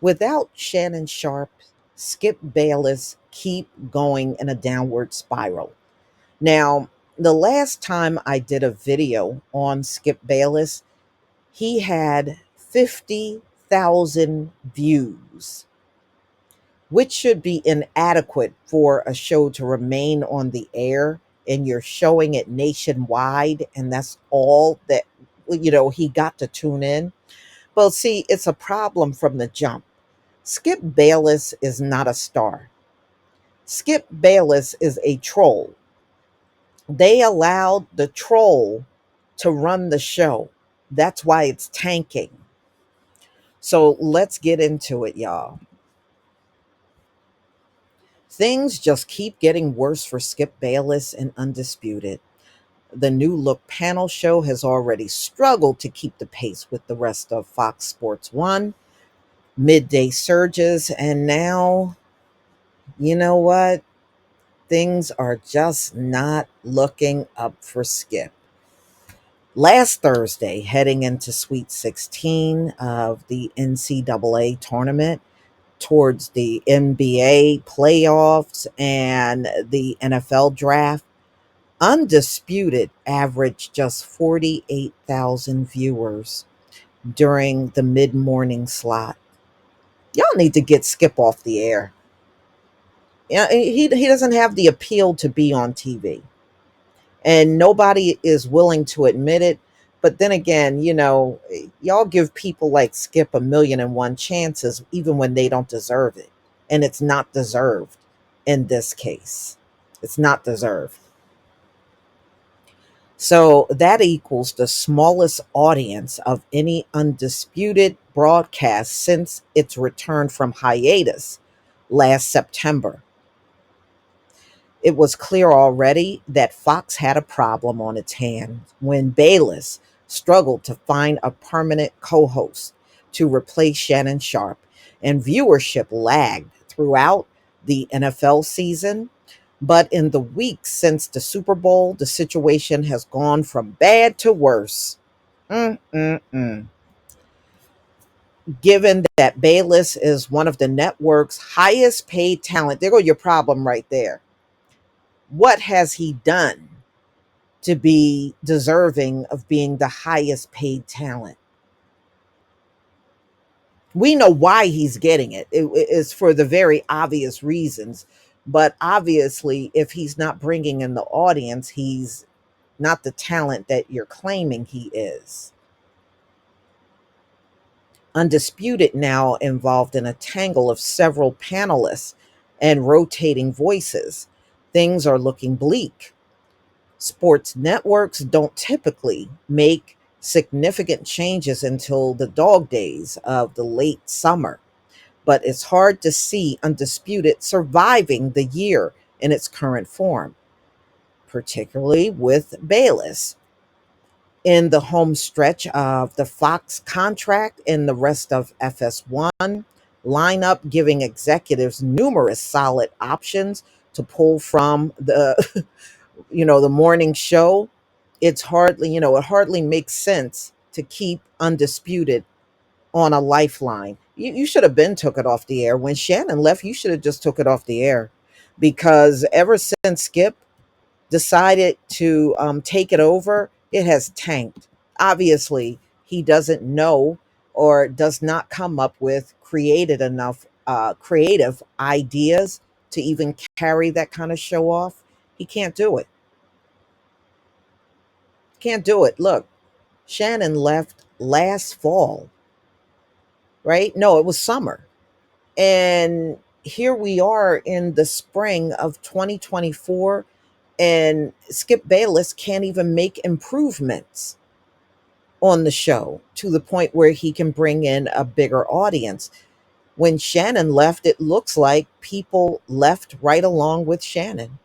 Without Shannon Sharp, Skip Bayless keep going in a downward spiral. Now, the last time I did a video on Skip Bayless, he had 50,000 views, which should be inadequate for a show to remain on the air, and you're showing it nationwide, and that's all that he got to tune in. Well, see, it's a problem from the jump. Skip Bayless is not a star. Skip Bayless is a troll. They allowed the troll to run the show. That's why it's tanking. So let's get into it, y'all. Things just keep getting worse for Skip Bayless and Undisputed. The new look panel show has already struggled to keep the pace with the rest of Fox Sports 1, midday surges, and now, you know what? Things are just not looking up for Skip. Last Thursday, heading into Sweet 16 of the NCAA tournament, towards the NBA playoffs and the NFL draft, Undisputed averaged just 48,000 viewers during the mid morning slot. Y'all need to get Skip off the air. Yeah, he doesn't have the appeal to be on TV, and nobody is willing to admit it. But then again, y'all give people like Skip a million and one chances, even when they don't deserve it. And it's not deserved in this case. It's not deserved. So that equals the smallest audience of any Undisputed broadcast since its return from hiatus last September. It was clear already that Fox had a problem on its hands when Bayless struggled to find a permanent co host to replace Shannon Sharp, and viewership lagged throughout the NFL season. But in the weeks since the Super Bowl, the situation has gone from bad to worse. Mm-mm-mm. Given that Bayless is one of the network's highest paid talent, there go your problem right there. What has he done to be deserving of being the highest paid talent? We know why he's getting it. It is for the very obvious reasons. But obviously, if he's not bringing in the audience, he's not the talent that you're claiming he is. Undisputed now involved in a tangle of several panelists and rotating voices. Things are looking bleak. Sports networks don't typically make significant changes until the dog days of the late summer, but it's hard to see Undisputed surviving the year in its current form, particularly with Bayless in the home stretch of the Fox contract and the rest of FS1 lineup, giving executives numerous solid options to pull from the the morning show. It hardly makes sense to keep Undisputed on a lifeline. You should have been took it off the air. When Shannon left, you should have just took it off the air, because ever since Skip decided to take it over, it has tanked. Obviously, he doesn't know or does not come up with created enough creative ideas to even carry that kind of show off. He can't do it. Can't do it. Look, Shannon left last fall, right? No, it was summer. And here we are in the spring of 2024, and Skip Bayless can't even make improvements on the show to the point where he can bring in a bigger audience. When Shannon left, it looks like people left right along with Shannon.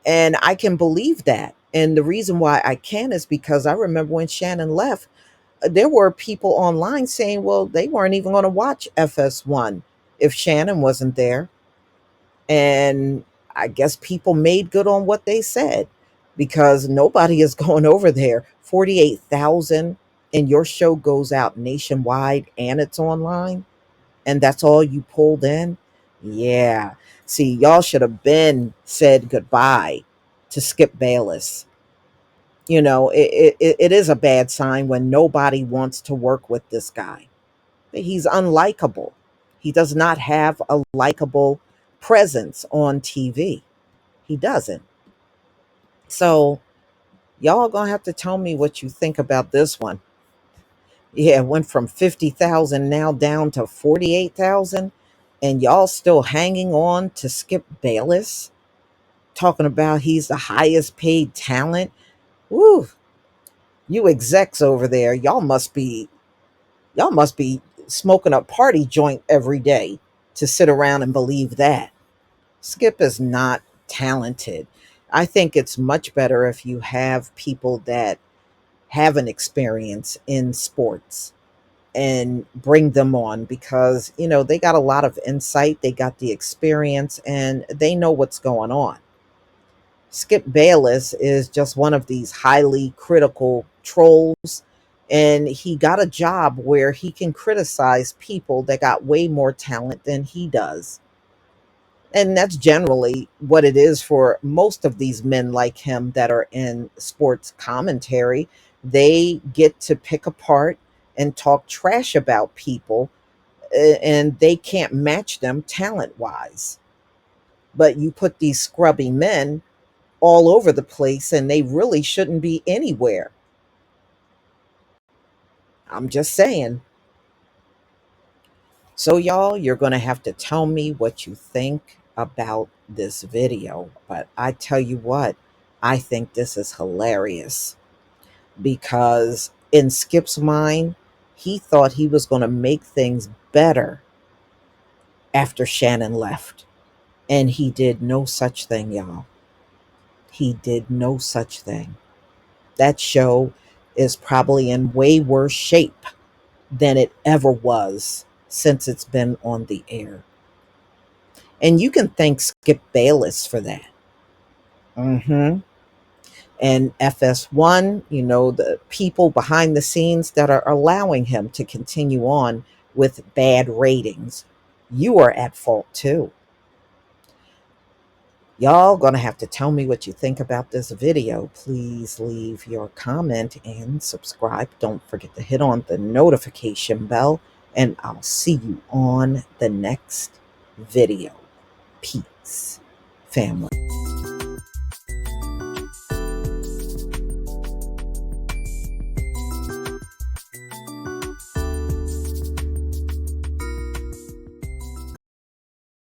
And I can believe that. And the reason why I can is because I remember when Shannon left, there were people online saying, well, they weren't even going to watch FS1 if Shannon wasn't there. And I guess people made good on what they said, because nobody is going over there. 48,000 and your show goes out nationwide and it's online. And that's all you pulled in? Yeah. See, y'all should have been said goodbye to Skip Bayless. It is a bad sign when nobody wants to work with this guy. He's unlikable. He does not have a likable presence on TV. He doesn't. So, y'all gonna have to tell me what you think about this one. Yeah, it went from 50,000 now down to 48,000, and y'all still hanging on to Skip Bayless, talking about he's the highest paid talent. Woo, you execs over there, y'all must be smoking a party joint every day to sit around and believe that. Skip is not talented. I think it's much better if you have people that have an experience in sports and bring them on, because they got a lot of insight, they got the experience, and they know what's going on. Skip Bayless is just one of these highly critical trolls, and he got a job where he can criticize people that got way more talent than he does. And that's generally what it is for most of these men like him that are in sports commentary. They get to pick apart and talk trash about people, and they can't match them talent wise. But you put these scrubby men all over the place, and they really shouldn't be anywhere. I'm just saying. So, y'all, you're going to have to tell me what you think about this video. But I tell you what, I think this is hilarious, because in Skip's mind, he thought he was going to make things better after Shannon left. And he did no such thing, y'all. He did no such thing. That show is probably in way worse shape than it ever was since it's been on the air. And you can thank Skip Bayless for that. hmm And FS1, the people behind the scenes that are allowing him to continue on with bad ratings, you are at fault too. Y'all gonna have to tell me what you think about this video. Please leave your comment and subscribe. Don't forget to hit on the notification bell, and I'll see you on the next video. Peace, family.